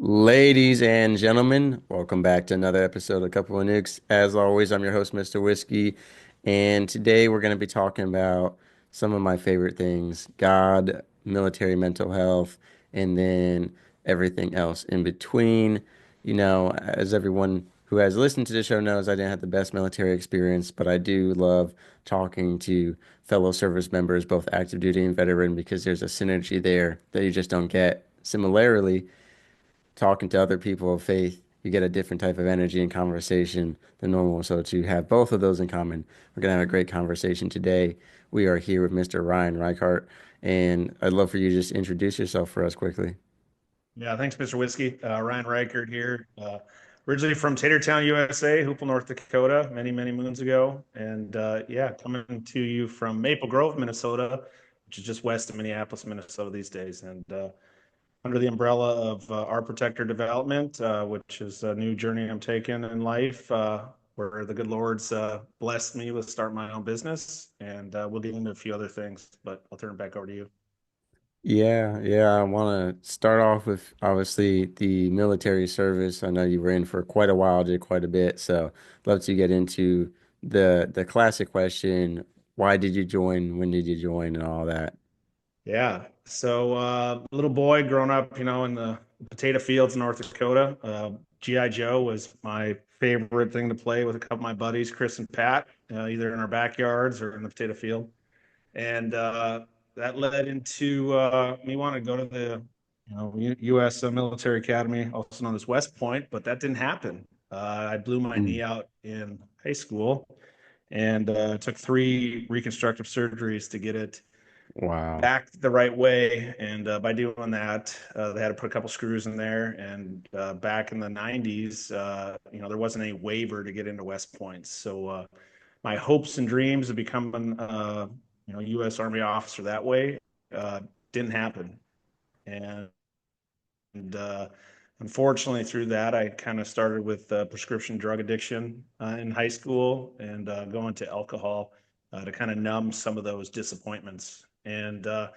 Ladies and gentlemen, welcome back to another episode of Couple of Nukes. As always, I'm your host, Mr. Whiskey, and today we're going to be talking about some of my favorite things: God, military mental health, and then everything else in between. As everyone who has listened to the show knows, I didn't have the best military experience, but I do love talking to fellow service members, both active duty and veteran, because there's a synergy there that you just don't get. Similarly, talking to other people of faith, you get a different type of energy and conversation than normal. So to have both of those in common, we're gonna have a great conversation today. We are here with Mr. Ryan Reichert, and I'd love for you to just introduce yourself for us quickly. Yeah, thanks, Mr. Whiskey. Ryan Reichert here. Originally from Tatertown, USA, Hoople, North Dakota, many, many moons ago. And yeah, coming to you from Maple Grove, Minnesota, which is just west of Minneapolis, Minnesota these days. And under the umbrella of Our Protector Development, which is a new journey I'm taking in life, where the good Lord's blessed me with starting my own business. And we'll get into a few other things, but I'll turn it back over to you. Yeah. I want to start off with obviously the military service. I know you were in for quite a while, did quite a bit. So love to get into the classic question, why did you join? When did you join and all that? Yeah. So, little boy growing up, in the potato fields in North Dakota, GI Joe was my favorite thing to play with a couple of my buddies, Chris and Pat, either in our backyards or in the potato field. And that led into me wanting to go to the, U.S. Military Academy, also known as West Point, but that didn't happen. I blew my Mm. knee out in high school and took three reconstructive surgeries to get it Wow. back the right way. And by doing that, they had to put a couple screws in there. And back in the 90s, there wasn't any waiver to get into West Point. So my hopes and dreams of becoming, U.S. Army officer that way uh, didn't happen. And, and unfortunately, through that, I kind of started with prescription drug addiction in high school and going to alcohol to kind of numb some of those disappointments. And the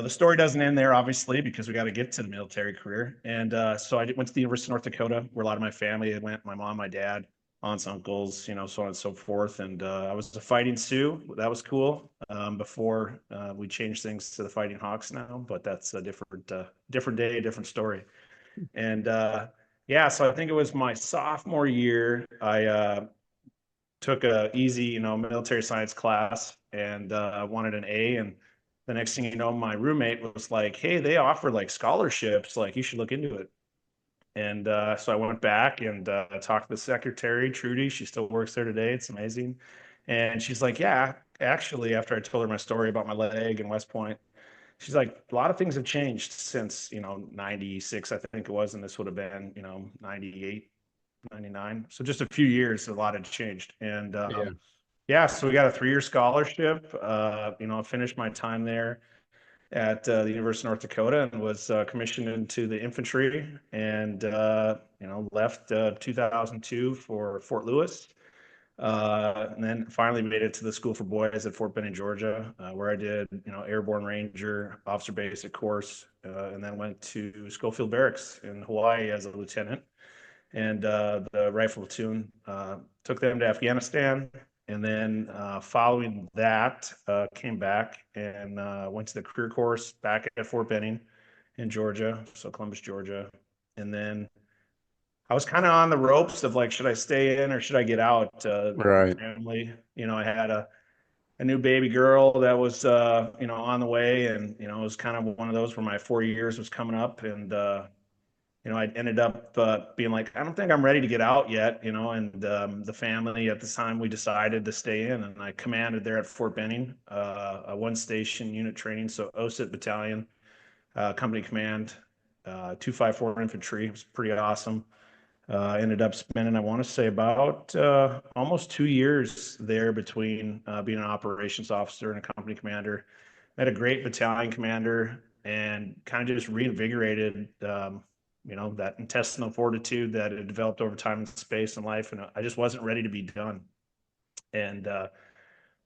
story doesn't end there, obviously, because we got to get to the military career. And so I went to the University of North Dakota, where a lot of my family had went, my mom, my dad, aunts, uncles, so on and so forth. And I was a fighting Sioux. That was cool. Before we changed things to the Fighting Hawks now, but that's a different day, different story. And yeah, so I think it was my sophomore year. I took a easy, military science class and wanted an A. And the next thing you know, my roommate was like, "Hey, they offer like scholarships. Like you should look into it." And so I went back and talked to the secretary, Trudy. She still works there today. It's amazing. And she's like, "Yeah, actually," after I told her my story about my leg and West Point, she's like, "A lot of things have changed since, 96, I think it was. And this would have been, 98, 99. So just a few years, a lot had changed." And Yeah. yeah, so we got a 3-year scholarship. I finished my time there at the University of North Dakota and was commissioned into the infantry and, left 2002 for Fort Lewis. And then finally made it to the School for Boys at Fort Benning, Georgia, where I did, airborne ranger, officer basic course, and then went to Schofield Barracks in Hawaii as a lieutenant. And the rifle platoon took them to Afghanistan. And then following that, came back and went to the career course back at Fort Benning in Georgia, so Columbus, Georgia. And then I was kind of on the ropes of like, should I stay in or should I get out? Right. Family, I had a new baby girl that was, on the way. And, it was kind of one of those where my 4 years was coming up. And, I ended up being like, I don't think I'm ready to get out yet, and the family at the time we decided to stay in, and I commanded there at Fort Benning, a one station unit training, so OSIT battalion, company command, 254 infantry. It was pretty awesome. Ended up spending, I want to say, about almost 2 years there between being an operations officer and a company commander. Met a great battalion commander and kind of just reinvigorated, that intestinal fortitude that had developed over time in space and life. And I just wasn't ready to be done. And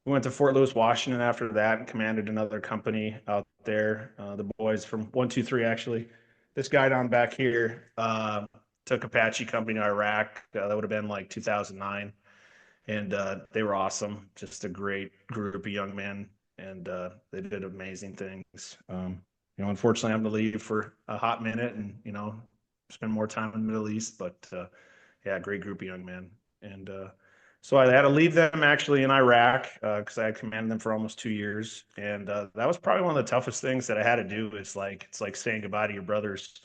we went to Fort Lewis, Washington after that and commanded another company out there. The boys from 123 actually this guy down back here took Apache company to Iraq. That would have been like 2009, and they were awesome. Just a great group of young men, and they did amazing things. Unfortunately, I'm going to leave for a hot minute, and spend more time in the Middle East. But yeah, great group of young men, and so I had to leave them actually in Iraq because I had commanded them for almost 2 years, and that was probably one of the toughest things that I had to do. It's like saying goodbye to your brothers,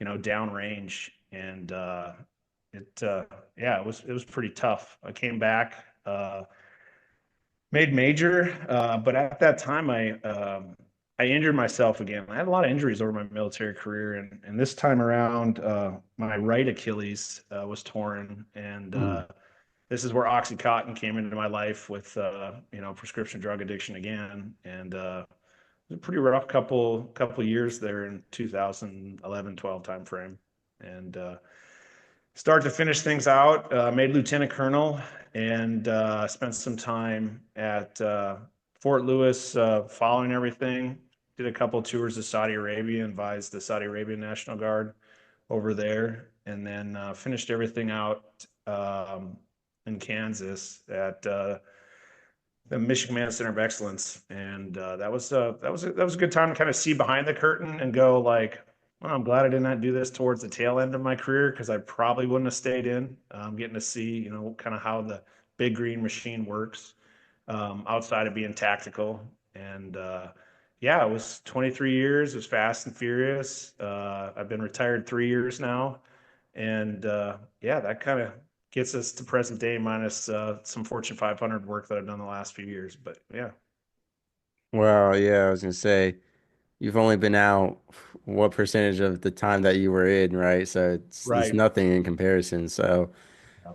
downrange, and it yeah, it was pretty tough. I came back, made major, but at that time I injured myself again. I had a lot of injuries over my military career, and this time around, my right Achilles was torn, and Mm. this is where OxyContin came into my life with prescription drug addiction again, and it was a pretty rough couple years there in 2011, 12 timeframe, and start to finish things out, made lieutenant colonel, and spent some time at Fort Lewis following everything. Did a couple tours of Saudi Arabia, advised the Saudi Arabian National Guard over there, and then finished everything out in Kansas at the Michigan Command Center of Excellence, and that was a good time to kind of see behind the curtain and go like, well, I'm glad I did not do this towards the tail end of my career because I probably wouldn't have stayed in. Getting to see kind of how the big green machine works outside of being tactical, and yeah, it was 23 years. It was fast and furious. I've been retired 3 years now, and yeah, that kind of gets us to present day minus some Fortune 500 work that I've done the last few years. But yeah, Well, yeah, I was gonna say you've only been out what percentage of the time that you were in, right? So it's right. nothing in comparison. So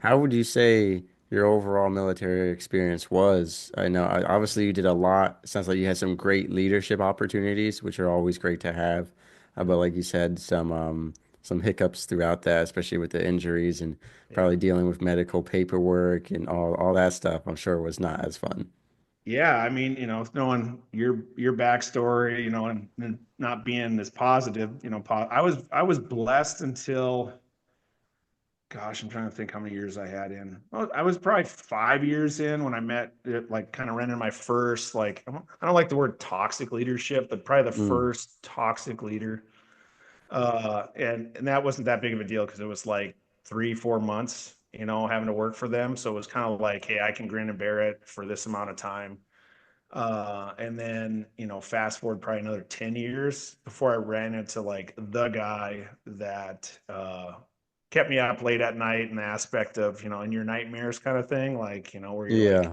how would you say your overall military experience was? I know obviously you did a lot. It sounds like you had some great leadership opportunities, which are always great to have. But like you said, some hiccups throughout that, especially with the injuries and Yeah. probably dealing with medical paperwork and all that stuff. I'm sure was not as fun. Yeah, I mean, knowing your backstory, and not being as positive, I was blessed until, gosh, I'm trying to think how many years I had in. Well, I was probably 5 years in when I met, like, kind of ran into my first, like, I don't like the word toxic leadership, but probably the Mm, first toxic leader. And that wasn't that big of a deal because it was like 3, 4 months, having to work for them. So it was kind of like, hey, I can grin and bear it for this amount of time. And then, fast forward probably another 10 years before I ran into like the guy that kept me up late at night in the aspect of, in your nightmares kind of thing, like, where you're like, yeah.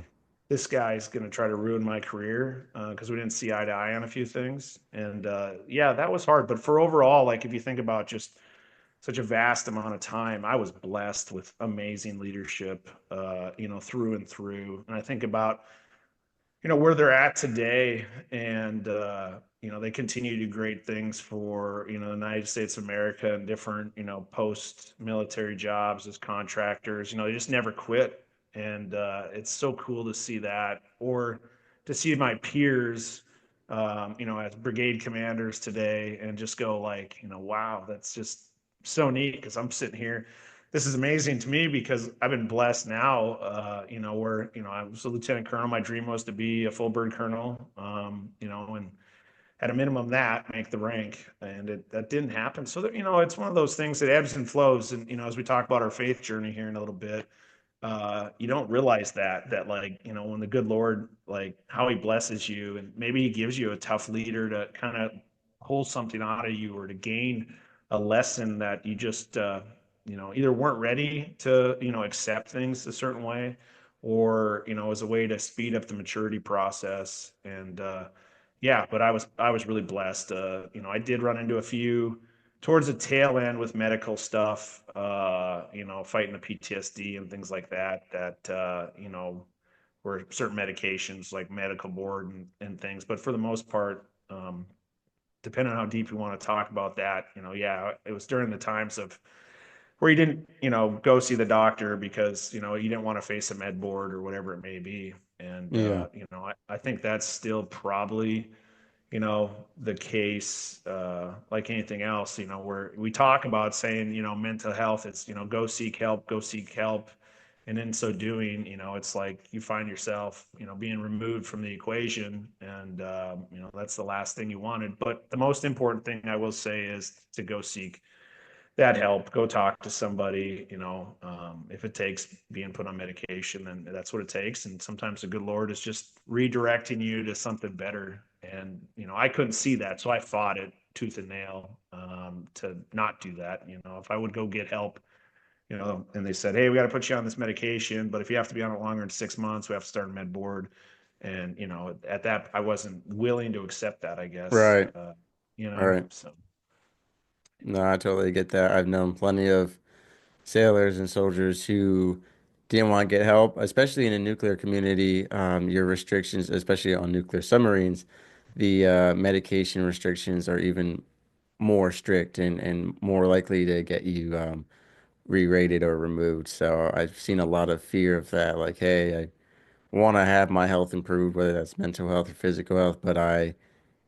this guy's going to try to ruin my career because we didn't see eye to eye on a few things. And yeah, that was hard. But for overall, like if you think about just such a vast amount of time, I was blessed with amazing leadership, through and through. And I think about where they're at today, and they continue to do great things for the United States of America and different post military jobs as contractors. They just never quit, and it's so cool to see that, or to see my peers as brigade commanders today, and just go like, wow, that's just so neat because I'm sitting here. This is amazing to me because I've been blessed now, where, I was a lieutenant colonel. My dream was to be a full bird colonel, and at a minimum that make the rank. And that didn't happen. So that, it's one of those things that ebbs and flows. And, as we talk about our faith journey here in a little bit, you don't realize that like, when the good Lord, like how he blesses you, and maybe he gives you a tough leader to kind of pull something out of you, or to gain a lesson that you just, either weren't ready to, accept things a certain way, or, as a way to speed up the maturity process. And, yeah, but I was really blessed. I did run into a few towards the tail end with medical stuff, fighting the PTSD and things like that, were certain medications like medical board and things. But for the most part, depending on how deep you want to talk about that, yeah, it was during the times of where you didn't, go see the doctor because, you didn't want to face a med board or whatever it may be. And, Yeah. I think that's still probably, the case, like anything else, where we talk about saying, mental health, it's, go seek help, go seek help. And in so doing, it's like you find yourself, being removed from the equation. And, that's the last thing you wanted. But the most important thing I will say is to go seek that help, go talk to somebody, if it takes being put on medication, then that's what it takes. And sometimes the good Lord is just redirecting you to something better. And, I couldn't see that. So I fought it tooth and nail, to not do that. If I would go get help, and they said, hey, we got to put you on this medication, but if you have to be on it longer than 6 months, we have to start a med board. And, at that, I wasn't willing to accept that, I guess, Right. Right. so. No, I totally get that. I've known plenty of sailors and soldiers who didn't want to get help, especially in a nuclear community. Your restrictions, especially on nuclear submarines, the medication restrictions are even more strict and more likely to get you re-rated or removed. So I've seen a lot of fear of that. Like, hey, I want to have my health improved, whether that's mental health or physical health, but I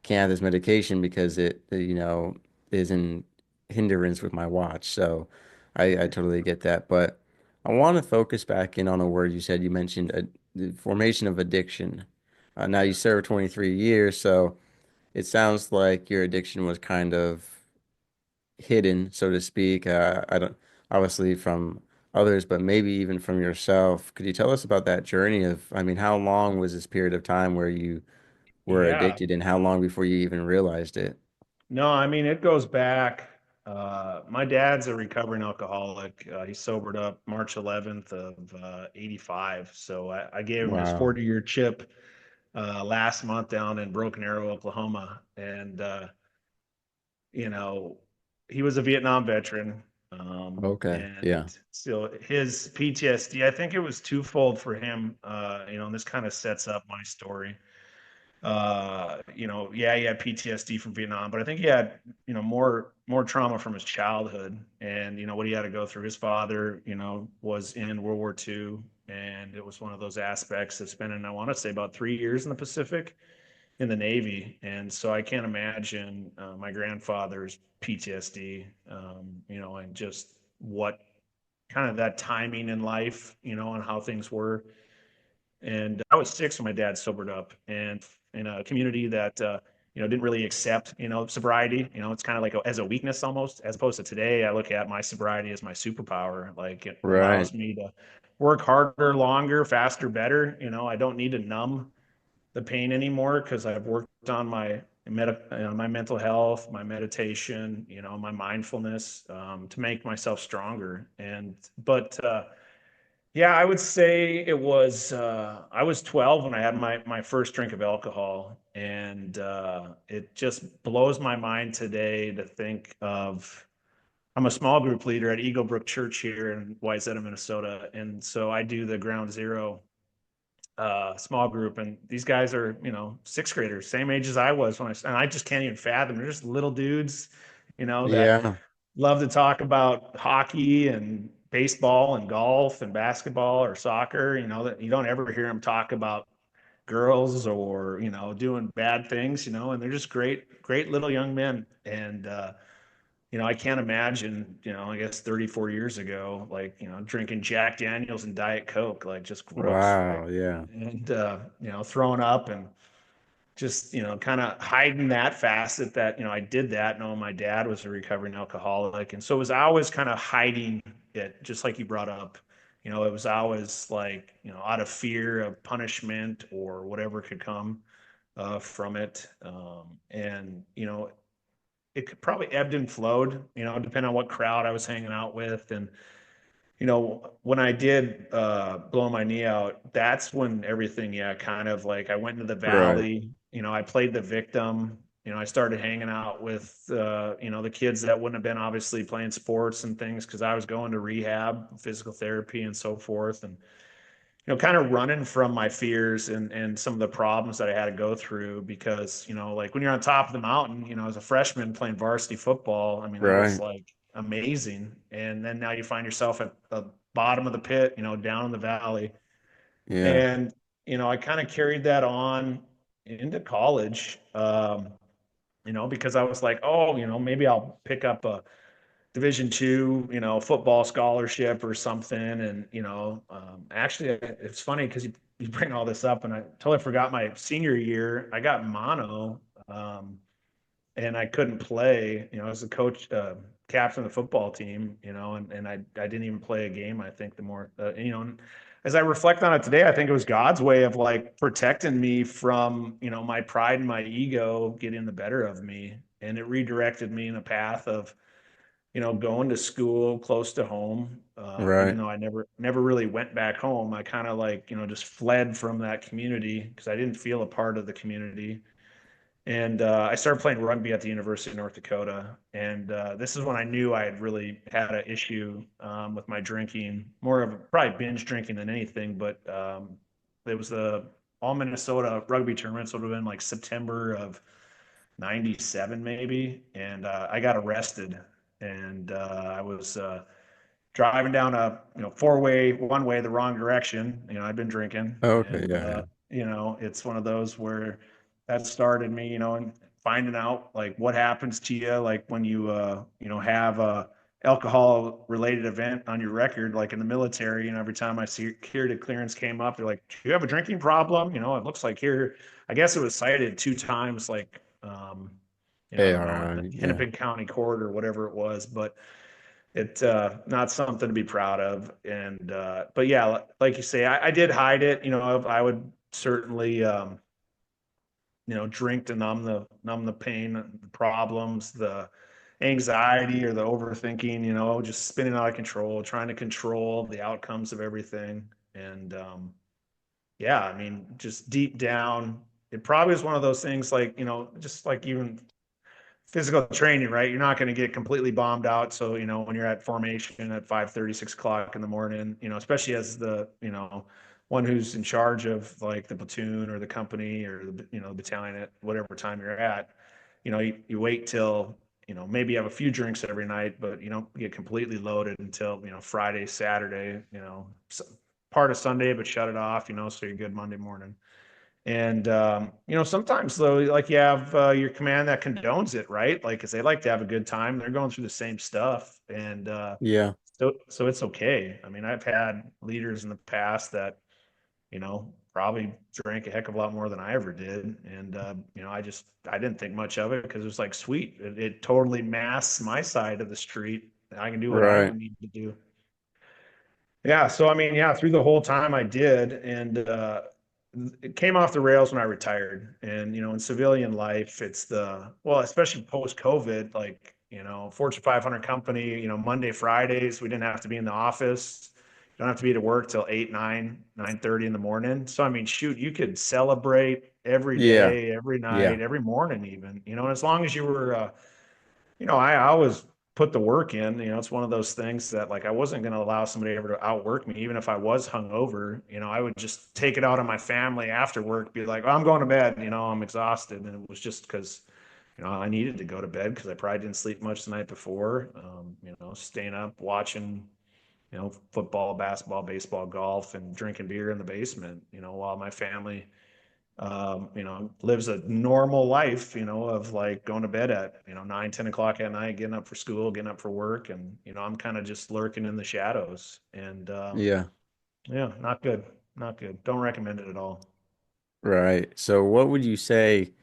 can't have this medication because it is in hindrance with my watch. So I totally get that. But I want to focus back in on a word you said. You mentioned the formation of addiction. Now you Yeah. served 23 years, so it sounds like your addiction was kind of hidden, so to speak. I don't obviously from others, but maybe even from yourself. Could you tell us about that journey of, I mean, how long was this period of time where you were Yeah. addicted and how long before you even realized it? No, I mean, it goes back. My dad's a recovering alcoholic. He sobered up March 11th of 85. So I gave him his Wow. 40-year chip last month down in Broken Arrow, Oklahoma. And, you know, he was a Vietnam veteran. Okay. Yeah. And so his PTSD, I think it was twofold for him, and this kind of sets up my story. Yeah, he had PTSD from Vietnam, but I think he had, more trauma from his childhood and, what he had to go through. His father, was in World War II, and it was one of those aspects of spending, I want to say, about 3 years in the Pacific in the Navy. And so I can't imagine my grandfather's PTSD, and just what kind of that timing in life, and how things were. And I was 6 when my dad sobered up, and in a community that didn't really accept sobriety. It's kind of like as a weakness almost, as opposed to today. I look at my sobriety as my superpower. Like it Right. allows me to work harder, longer, faster, better. I don't need to numb the pain anymore because I've worked on my mental health, my meditation, my mindfulness, to make myself stronger. And but yeah, I would say I was 12 when I had my first drink of alcohol, and it just blows my mind today to think of. I'm a small group leader at Eagle Brook Church here in Wayzata, Minnesota, and so I do the Ground Zero small group, and these guys are sixth graders, same age as I was and I just can't even fathom. They're just little dudes, that Yeah. love to talk about hockey and baseball and golf and basketball or soccer. That you don't ever hear them talk about girls or doing bad things. And they're just great little young men. And I can't imagine, I guess 34 years ago, like, drinking Jack Daniels and Diet Coke, like just gross, like, Wow. Yeah. and, throwing up and just, kind of hiding that facet that, I did that. No, my dad was a recovering alcoholic. And so it was always kind of hiding it, just like you brought up. It was always like, out of fear of punishment or whatever could come from it. And, it could probably ebbed and flowed, depending on what crowd I was hanging out with. And, when I did blow my knee out, that's when everything, yeah, kind of like I went into the Right. valley, I played the victim, I started hanging out with, the kids that wouldn't have been obviously playing sports and things because I was going to rehab, physical therapy, and so forth. And, kind of running from my fears and some of the problems that I had to go through because, like when you're on top of the mountain, as a freshman playing varsity football, I mean, that was Right. like amazing. And then now you find yourself at the bottom of the pit, down in the valley. Yeah. And, I kind of carried that on. into college, because I was like, oh, maybe I'll pick up a Division II, football scholarship or something. And, actually, it's funny because you bring all this up, and I totally forgot my senior year. I got mono, um, and I couldn't play, as a coach, captain of the football team, and I didn't even play a game. I think the more, and as I reflect on it today, I think it was God's way of like protecting me from, my pride and my ego getting the better of me. And it redirected me in a path of, going to school close to home. Even Right. though I never really went back home, I kind of like, just fled from that community because I didn't feel a part of the community. And I started playing rugby at the University of North Dakota. And this is when I knew I had really had an issue with my drinking, more of probably binge drinking than anything. But it was the All Minnesota rugby tournament. So it would have been like September of '97, maybe. And I got arrested. And I was driving down a four-way one way the wrong direction. I've been drinking. Okay. And Yeah. Yeah. it's one of those where that started me, and finding out like what happens to you like when you have a alcohol related event on your record, like in the military. Every time I see security clearance came up, they're like, do you have a drinking problem? It looks like here, I guess it was cited two times, like I don't know, in the Yeah. Hennepin County Court or whatever it was. But it's not something to be proud of. And but yeah, like you say, I did hide it. I would certainly drink to numb the pain, the problems, the anxiety or the overthinking. Just spinning out of control, trying to control the outcomes of everything. And yeah, I mean, just deep down, it probably is one of those things like, just like even physical training, right? You're not going to get completely bombed out. So, when you're at formation at 5:30, 6 o'clock in the morning, especially as the, one who's in charge of like the platoon or the company or the, battalion at whatever time you're at, you wait till, maybe you have a few drinks every night, but you don't get completely loaded until, Friday, Saturday, part of Sunday, but shut it off, so you're good Monday morning. And sometimes though, like you have your command that condones it, right? Like, because they like to have a good time. They're going through the same stuff, and Yeah. so it's okay. I mean, I've had leaders in the past that probably drank a heck of a lot more than I ever did, and I didn't think much of it because it was like sweet. It totally masks my side of the street. I can do what I Right. need to do. Yeah, so I mean, yeah, through the whole time I did, and it came off the rails when I retired. And in civilian life, it's well, especially post COVID, like Fortune 500 company. Monday, Fridays, we didn't have to be in the office. You don't have to be to work till 8, 9, 9:30 in the morning. So I mean, shoot, you could celebrate every Yeah. day, every Yeah. night, every morning, even. And as long as you were I always put the work in. It's one of those things that like I wasn't going to allow somebody ever to outwork me, even if I was hungover. I would just take it out on my family after work, be like, oh, I'm going to bed. I'm exhausted, and it was just because I needed to go to bed because I probably didn't sleep much the night before. Staying up watching football, basketball, baseball, golf, and drinking beer in the basement. While my family lives a normal life, of like going to bed at, 9, 10 o'clock at night, getting up for school, getting up for work. And, I'm kind of just lurking in the shadows. And Yeah. yeah, not good. Not good. Don't recommend it at all. Right. So what would you say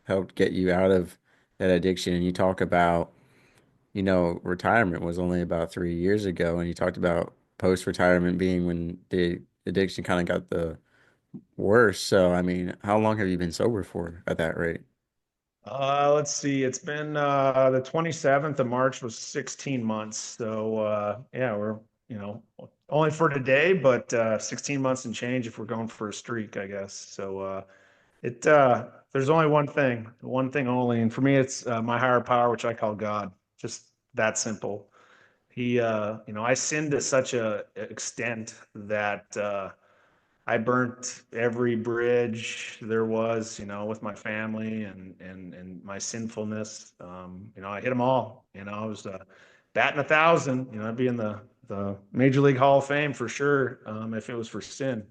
helped get you out of that addiction? And you talk about, retirement was only about 3 years ago, and you talked about post-retirement being when the addiction kind of got the worst. So, I mean, how long have you been sober for at that rate? Let's see. It's been the 27th of March was 16 months. So yeah, we're, only for today, but 16 months and change if we're going for a streak, I guess. So it there's only one thing only, and for me, it's my higher power, which I call God. Just that simple. He, I sinned to such a extent that I burnt every bridge there was, with my family and my sinfulness. I hit them all. I was batting 1,000. I'd be in the Major League Hall of Fame for sure if it was for sin.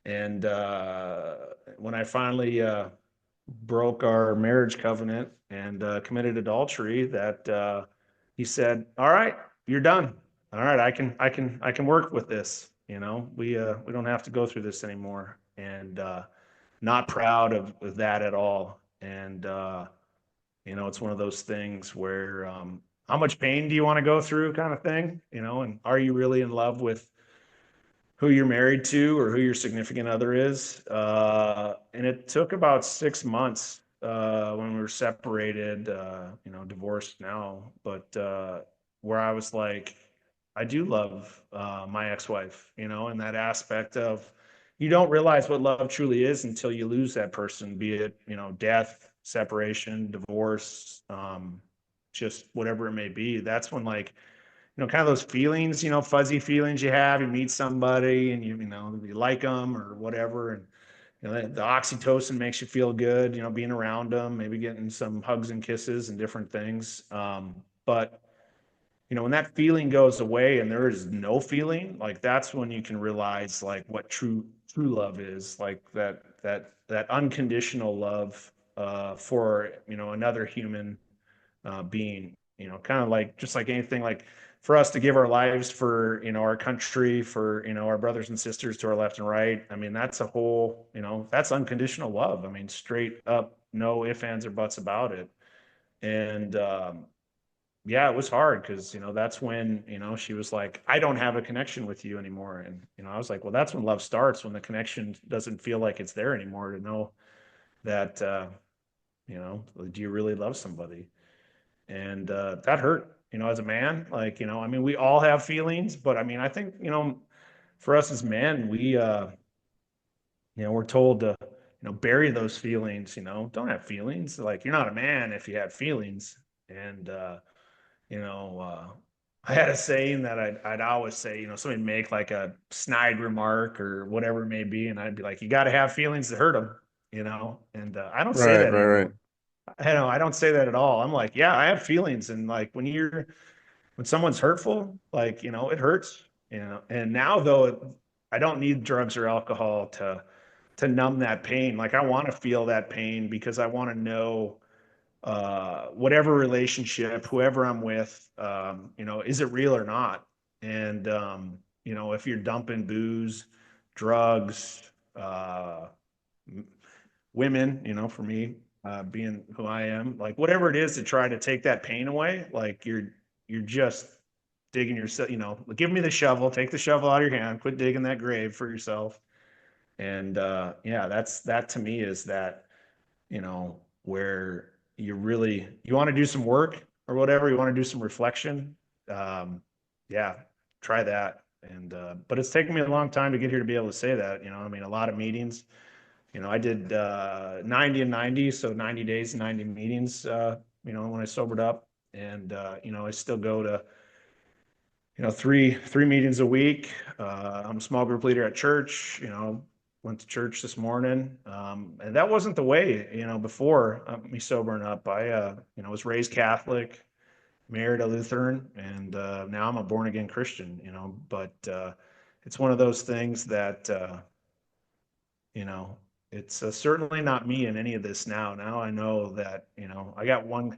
And when I finally broke our marriage covenant and committed adultery, that he said, "All right, you're done. All right, I can work with this. We don't have to go through this anymore." And not proud of that at all. And it's one of those things where how much pain do you want to go through, kind of thing, and are you really in love with who you're married to or who your significant other is. And it took about 6 months when we were separated, divorced now, but where I was like, I do love my ex-wife, and that aspect of you don't realize what love truly is until you lose that person, be it, death, separation, divorce, just whatever it may be. That's when like kind of those feelings, fuzzy feelings you have. You meet somebody and you like them or whatever, and the oxytocin makes you feel good. Being around them, maybe getting some hugs and kisses and different things. But when that feeling goes away and there is no feeling, like that's when you can realize like what true love is, like that unconditional love for another human being, kind of like just like anything, like for us to give our lives for, our country, for, our brothers and sisters to our left and right. I mean, that's a whole, that's unconditional love. I mean, straight up, no ifs, ands, or buts about it. And yeah, it was hard because, that's when, she was like, I don't have a connection with you anymore. And, I was like, well, that's when love starts, when the connection doesn't feel like it's there anymore, to know that, do you really love somebody? And that hurt, as a man. Like, I mean, we all have feelings, but I mean, I think, for us as men, we we're told to bury those feelings. Don't have feelings. Like, you're not a man if you have feelings. And you know I had a saying that I'd always say, somebody make like a snide remark or whatever it may be, and I'd be like, you got to have feelings to hurt them. And I don't say Right, that right, right. anymore. I don't say that at all. I'm like, yeah, I have feelings. And like when someone's hurtful, like, it hurts, And now though, I don't need drugs or alcohol to numb that pain. Like, I want to feel that pain because I want to know whatever relationship, whoever I'm with, is it real or not? And if you're dumping booze, drugs, uh, women, for me, being who I am, like whatever it is to try to take that pain away, like you're just digging yourself, give me the shovel, take the shovel out of your hand, quit digging that grave for yourself. And yeah, that to me is that, where you want to do some work or whatever, you want to do some reflection. Um, yeah, try that. And but it's taken me a long time to get here to be able to say that, I mean, a lot of meetings. I did 90 and 90, so 90 days and 90 meetings, when I sobered up. And, I still go to, three meetings a week. I'm a small group leader at church, went to church this morning. And that wasn't the way, before me sobering up. I, was raised Catholic, married a Lutheran, and now I'm a born again Christian, but it's one of those things that, you know, it's certainly not me in any of this now. Now I know that, I got one,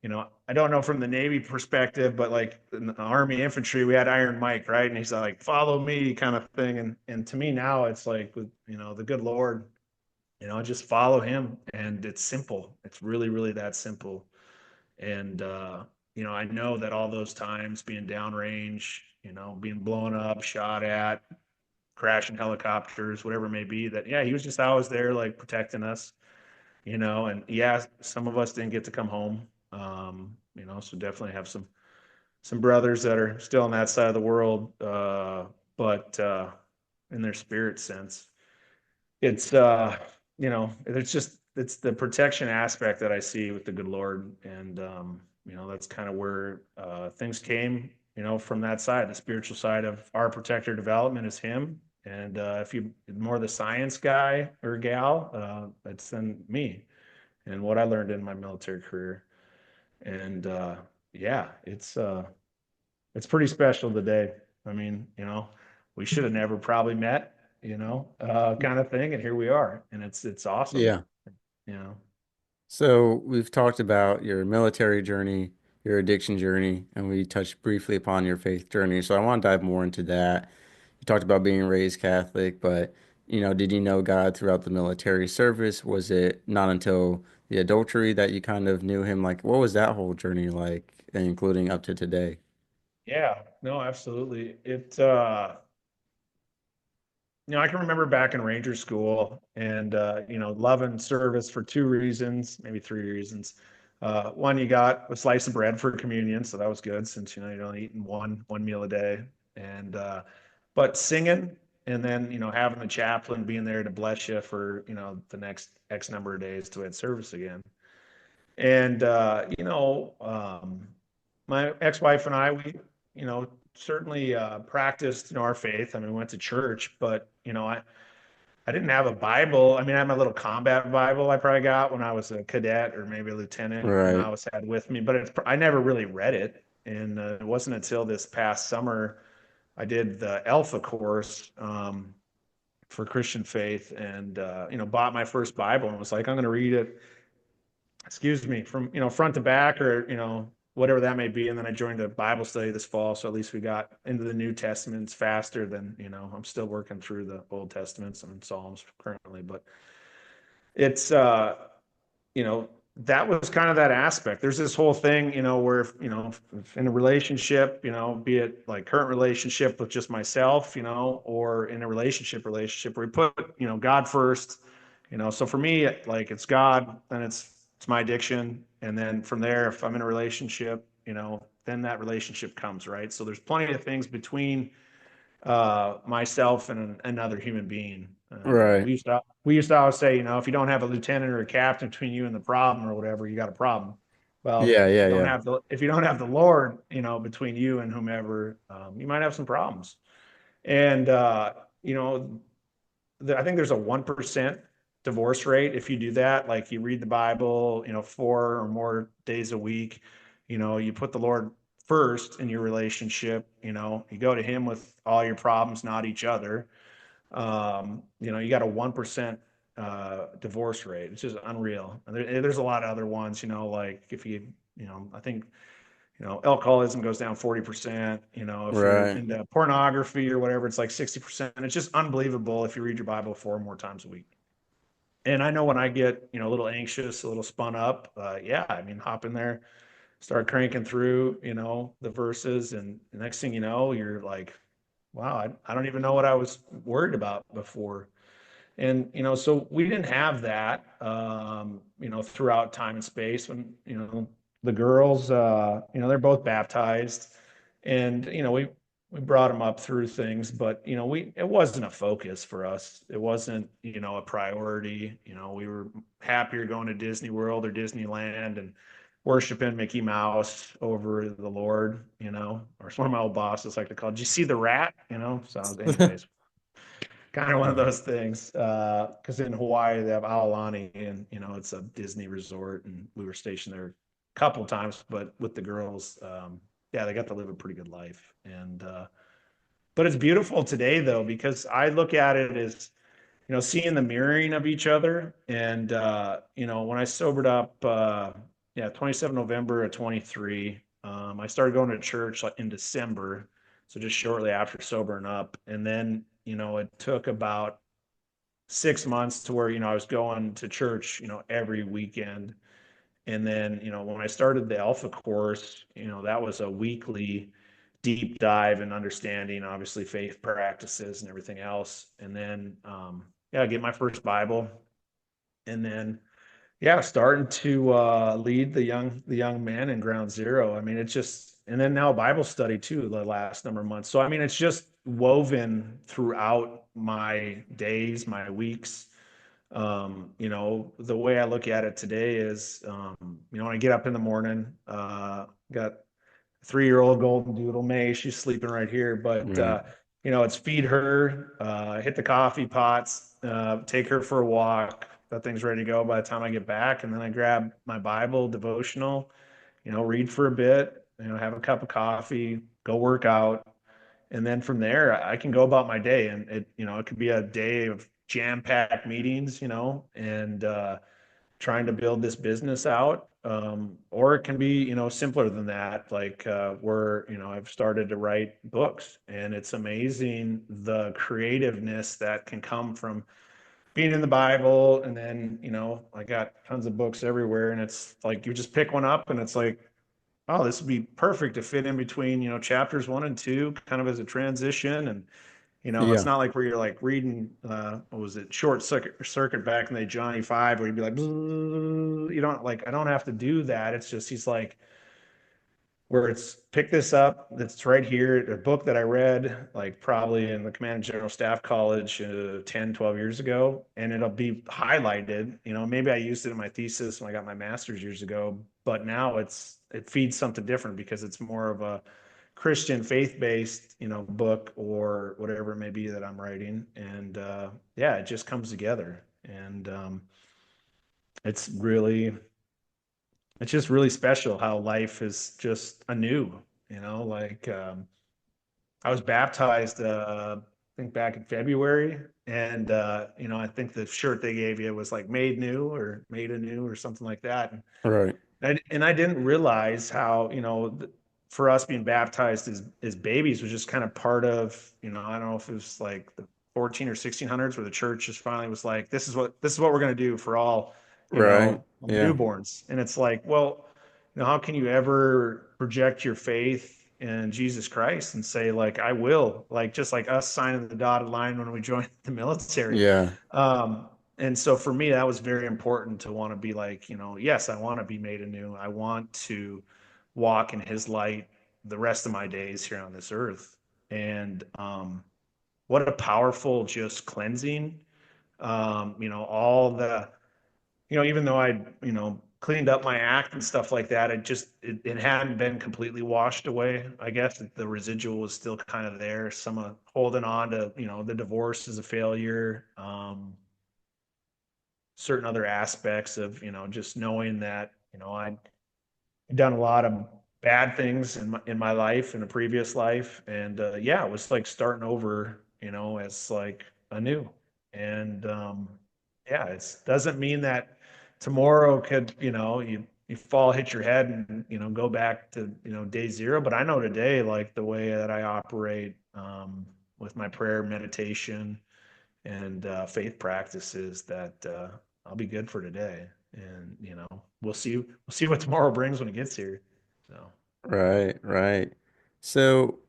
I don't know from the Navy perspective, but like in the Army infantry, we had Iron Mike, right? And he's like, follow me kind of thing. And to me now, it's like with, the good Lord, just follow him. And it's simple. It's really, really that simple. And, I know that all those times being downrange, being blown up, shot at, crashing helicopters, whatever it may be, that, yeah, he was just always there, like protecting us, and yeah, some of us didn't get to come home. So definitely have some brothers that are still on that side of the world. But in their spirit sense, it's it's the protection aspect that I see with the good Lord. And that's kind of where things came, from that side. The spiritual side of our protector development is him. And if you're more the science guy or gal, it's then me and what I learned in my military career. And yeah, it's pretty special today. I mean, we should have never probably met. kind of thing. And here we are, and it's awesome, Yeah. you know. So we've talked about your military journey, your addiction journey, and we touched briefly upon your faith journey. So I want to dive more into that. You talked about being raised Catholic, but did you know God throughout the military service? Was it not until the adultery that you kind of knew him? Like, what was that whole journey like, including up to today? Yeah, no, absolutely. I can remember back in Ranger school and, loving service for two reasons, maybe three reasons. One, you got a slice of bread for communion, so that was good since, you're only eating one meal a day. And, but singing and then, having the chaplain being there to bless you for, the next X number of days to have service again. And, my ex-wife and I, we, certainly practiced, our faith. I mean, we went to church, but, I didn't have a Bible. I mean, I had my little combat Bible I probably got when I was a cadet or maybe a lieutenant, I Right. always had with me, but I never really read it. And it wasn't until this past summer I did the Alpha course for Christian faith and, bought my first Bible and was like, I'm going to read it, excuse me, from front to back or whatever that may be. And then I joined a Bible study this fall, so at least we got into the New Testaments faster than I'm still working through the Old Testaments and Psalms currently, but it's you know that was kind of that aspect. There's this whole thing, where if in a relationship, be it like current relationship with just myself, or in a relationship where we put God first, so for me, like it's God, then it's my addiction, and then from there, if I'm in a relationship, then that relationship comes, right? So there's plenty of things between myself and another human being. Right. We used to always say, if you don't have a lieutenant or a captain between you and the problem or whatever, you got a problem. Well, Yeah, if yeah, you don't yeah. have the Lord, between you and whomever, you might have some problems. And you know, I think there's a 1% divorce rate if you do that. Like you read the Bible, 4 or more days a week, you put the Lord first in your relationship, you go to him with all your problems, not each other. You got a 1% divorce rate. It's just unreal. And there's a lot of other ones, like if I think alcoholism goes down 40%. If you're Right. into pornography or whatever, it's like 60%. It's just unbelievable if you read your Bible 4 or more times a week. And I know when I get, a little anxious, a little spun up, yeah, I mean, hop in there, start cranking through, the verses. And the next thing you know, you're like, wow, I don't even know what I was worried about before. And, so we didn't have that, throughout time and space when, the girls, they're both baptized and, we brought them up through things, but, it wasn't a focus for us. It wasn't, a priority. We were happier going to Disney World or Disneyland and worshiping Mickey Mouse over the Lord, or one of my old bosses like to call, did you see the rat? So anyways, kind of one of those things. Because in Hawaii they have Aulani, and it's a Disney resort, and we were stationed there a couple times. But with the girls, yeah, they got to live a pretty good life. And but it's beautiful today though, because I look at it as seeing the mirroring of each other. And when I sobered up, yeah, 27 November of 23, I started going to church like in December, so just shortly after sobering up. And then it took about 6 months to where I was going to church every weekend. And then when I started the Alpha course, that was a weekly deep dive and understanding, obviously faith practices and everything else. And then yeah, I get my first Bible, and then yeah, starting to lead the young man in Ground Zero. I mean, it's just, and then now Bible study too the last number of months. So I mean, it's just woven throughout my days, my weeks. The way I look at it today is, when I get up in the morning, got 3-year-old golden doodle May. She's sleeping right here, but Right. it's feed her, hit the coffee pots, take her for a walk. That thing's ready to go by the time I get back, and then I grab my Bible devotional, read for a bit, have a cup of coffee, go work out, And then from there, I can go about my day, and it could be a day of jam-packed meetings, and trying to build this business out. Or it can be, simpler than that. Like where, I've started to write books, and it's amazing the creativeness that can come from being in the Bible. And then, I got tons of books everywhere, and it's like you just pick one up and it's like, oh, this would be perfect to fit in between, chapters 1 and 2, kind of as a transition. And it's Yeah. not like where you're like reading, what was it, Short Circuit back in the Johnny Five, where you'd be like, you don't like, I don't have to do that. It's just, he's like, where it's pick this up, that's right here, a book that I read, like probably in the Command and General Staff College 10, 12 years ago, and it'll be highlighted. Maybe I used it in my thesis when I got my master's years ago, but now it feeds something different because it's more of a Christian faith-based, book or whatever it may be that I'm writing. And yeah, it just comes together. And it's really, it's just really special how life is just anew, like I was baptized, I think back in February. And, I think the shirt they gave you was like made new or made anew or something like that. Right. And I didn't realize how, for us being baptized as babies was just kind of part of, I don't know if it was like the 14 or 1600s where the church just finally was like, this is what we're going to do for all, Right. Yeah. newborns. And it's like, well, how can you ever project your faith in Jesus Christ and say like, I will, like, just like us signing the dotted line when we joined the military. Yeah. Um, and so for me, that was very important to want to be like, yes, I want to be made anew. I want to walk in his light the rest of my days here on this earth. And what a powerful just cleansing. All the, even though I, cleaned up my act and stuff like that, it hadn't been completely washed away. I guess the residual was still kind of there. Some holding on to, the divorce is a failure. Certain other aspects of, just knowing that, I'd done a lot of bad things in my life, in a previous life. And yeah, it was like starting over, as like anew. And yeah, it doesn't mean that tomorrow could, you fall, hit your head and, go back to, day zero. But I know today, like the way that I operate with my prayer, meditation, and faith practices, that I'll be good for today. And we'll see what tomorrow brings when it gets here. So Right. Right. So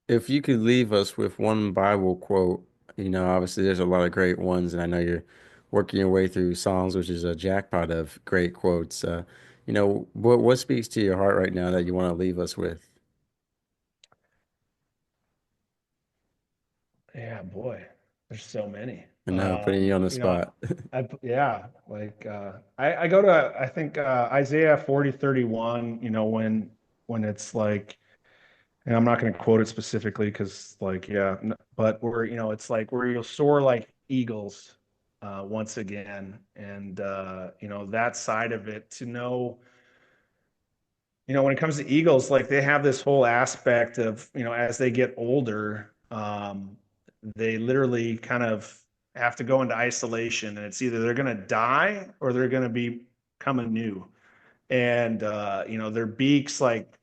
if you could leave us with one Bible quote, obviously there's a lot of great ones, and I know you're working your way through Psalms, which is a jackpot of great quotes. What speaks to your heart right now that you want to leave us with? yeah, boy, there's so many. I know, putting you on the spot. Yeah, like I go to, I think Isaiah 40:31. When it's like, and I'm not going to quote it specifically because, like, yeah, but where, it's like where you'll soar like eagles once again. And, that side of it to know, when it comes to eagles, like they have this whole aspect of, as they get older, they literally kind of have to go into isolation, and it's either they're going to die or they're going to become anew. And, their beaks like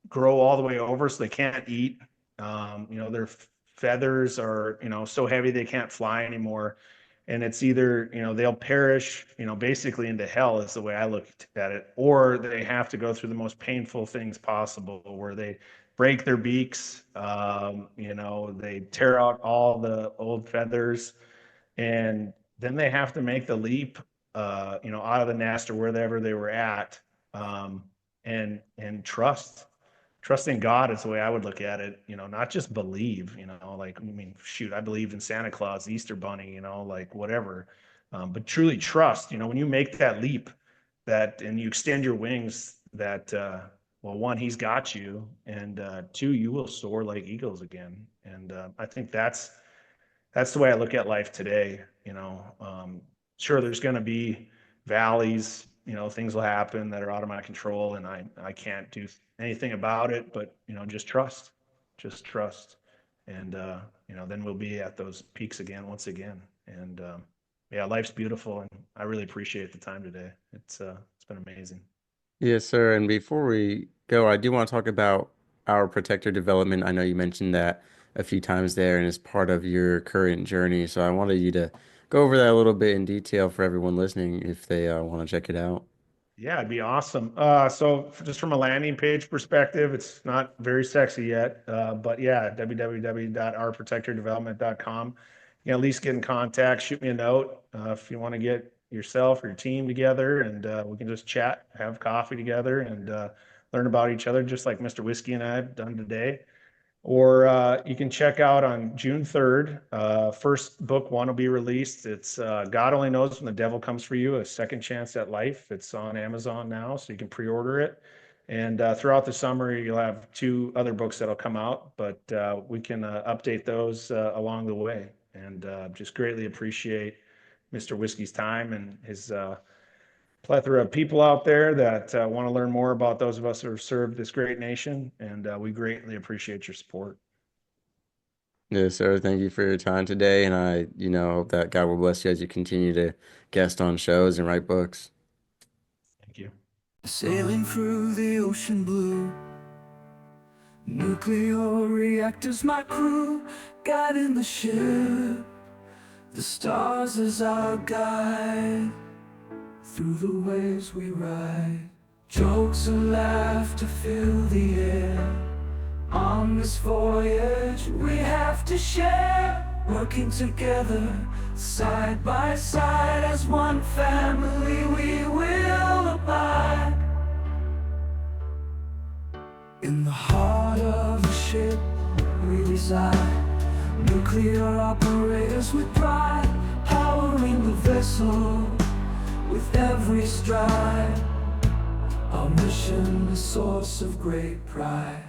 grow all the way over so they can't eat. Their feathers are, so heavy they can't fly anymore. And it's either, they'll perish, basically into hell is the way I look at it, or they have to go through the most painful things possible where they break their beaks, they tear out all the old feathers, and then they have to make the leap, out of the nest or wherever they were at, um, and trusting God is the way I would look at it. Not just believe. Like, I mean, shoot, I believed in Santa Claus, the Easter Bunny, like whatever, but truly trust. When you make that leap, that and you extend your wings, that well, one, He's got you, and two, you will soar like eagles again. And I think that's the way I look at life today. Sure, there's going to be valleys. Things will happen that are out of my control, and I can't do anything about it. But just trust, just trust. and then we'll be at those peaks again, once again. And yeah, life's beautiful, and I really appreciate the time today. It's been amazing. Yes, sir. And before we go, I do want to talk about our protector development. I know you mentioned that a few times there, and it's part of your current journey. So I wanted you to go over that a little bit in detail for everyone listening if they want to check it out. Yeah, it'd be awesome. Just from a landing page perspective, it's not very sexy yet, but yeah, www.ourprotectordevelopment.com. You can at least get in contact, shoot me a note if you want to get yourself or your team together, and we can just chat, have coffee together, and learn about each other, just like Mr. Whiskey and I have done today. Or you can check out on June 3rd. First book one will be released. It's God Only Knows When the Devil Comes for You, A Second Chance at Life. It's on Amazon now, so you can pre-order it. And throughout the summer, you'll have two other books that'll come out, but we can update those along the way. And just greatly appreciate Mr. Whiskey's time and his plethora of people out there that want to learn more about those of us who have served this great nation. And we greatly appreciate your support. Yes, sir. Thank you for your time today. And I, hope that God will bless you as you continue to guest on shows and write books. Thank you. Sailing through the ocean blue, nuclear reactors my crew, guiding the ship, the stars as our guide. Through the waves we ride, jokes and laughter fill the air. On this voyage we have to share, working together, side by side. As one family we will abide. In the heart of the ship we reside, nuclear operators with pride, powering the vessel with every stride. Our mission, a source of great pride.